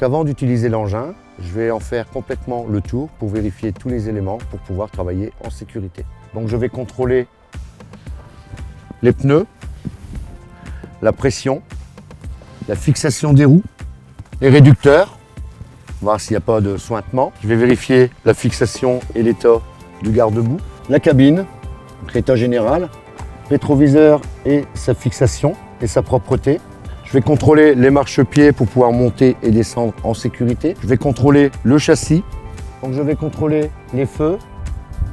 Donc avant d'utiliser l'engin, je vais en faire complètement le tour pour vérifier tous les éléments pour pouvoir travailler en sécurité. Donc je vais contrôler les pneus, la pression, la fixation des roues, les réducteurs, voir s'il n'y a pas de sointement. Je vais vérifier la fixation et l'état du garde-boue, la cabine, donc l'état général, rétroviseur et sa fixation et sa propreté. Je vais contrôler les marchepieds pour pouvoir monter et descendre en sécurité. Je vais contrôler le châssis. Donc je vais contrôler les feux,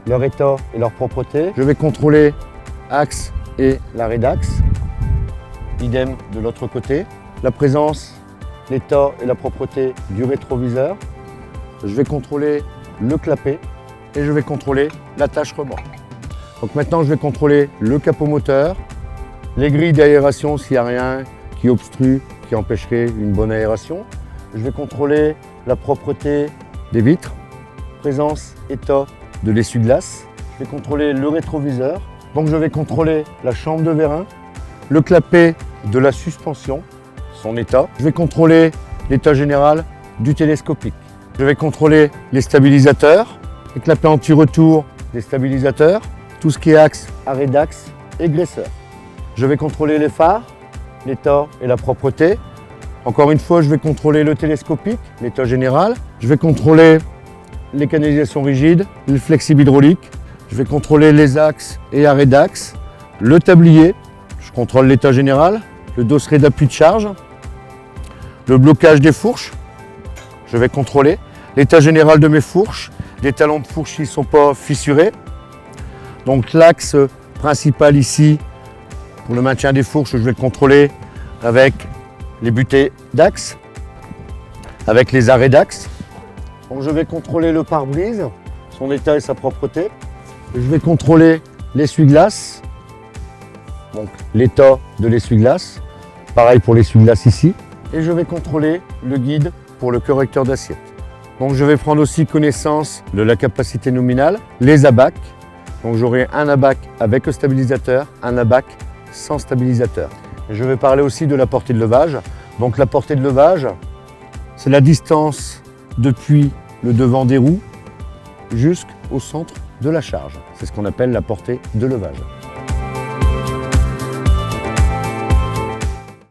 leur état et leur propreté. Je vais contrôler axe et l'arrêt d'axe. Idem de l'autre côté. La présence, l'état et la propreté du rétroviseur. Je vais contrôler le clapet et je vais contrôler l'attache remorque. Donc maintenant je vais contrôler le capot moteur, les grilles d'aération s'il n'y a rien qui obstrue, qui empêcherait une bonne aération. Je vais contrôler la propreté des vitres, présence, état de l'essuie-glace. Je vais contrôler le rétroviseur. Donc je vais contrôler la chambre de vérin, le clapet de la suspension, son état. Je vais contrôler l'état général du télescopique. Je vais contrôler les stabilisateurs, les clapets anti-retour des stabilisateurs, tout ce qui est axe, arrêt d'axe et graisseur. Je vais contrôler les phares, l'état et la propreté. Encore une fois, je vais contrôler le télescopique, l'état général. Je vais contrôler les canalisations rigides, le flexible hydraulique. Je vais contrôler les axes et arrêts d'axe, le tablier. Je contrôle l'état général, le dosseret d'appui de charge, le blocage des fourches. Je vais contrôler l'état général de mes fourches, les talons de fourche qui ne sont pas fissurés. Donc l'axe principal ici, pour le maintien des fourches, je vais le contrôler avec les butées d'axe, avec les arrêts d'axe. Donc je vais contrôler le pare-brise, son état et sa propreté. Je vais contrôler l'essuie-glace, donc l'état de l'essuie-glace. Pareil pour l'essuie-glace ici. Et je vais contrôler le guide pour le correcteur d'assiette. Donc je vais prendre aussi connaissance de la capacité nominale, les abacs. Donc j'aurai un abac avec le stabilisateur, un abac sans stabilisateur. Et je vais parler aussi de la portée de levage. Donc la portée de levage, c'est la distance depuis le devant des roues jusqu'au centre de la charge. C'est ce qu'on appelle la portée de levage.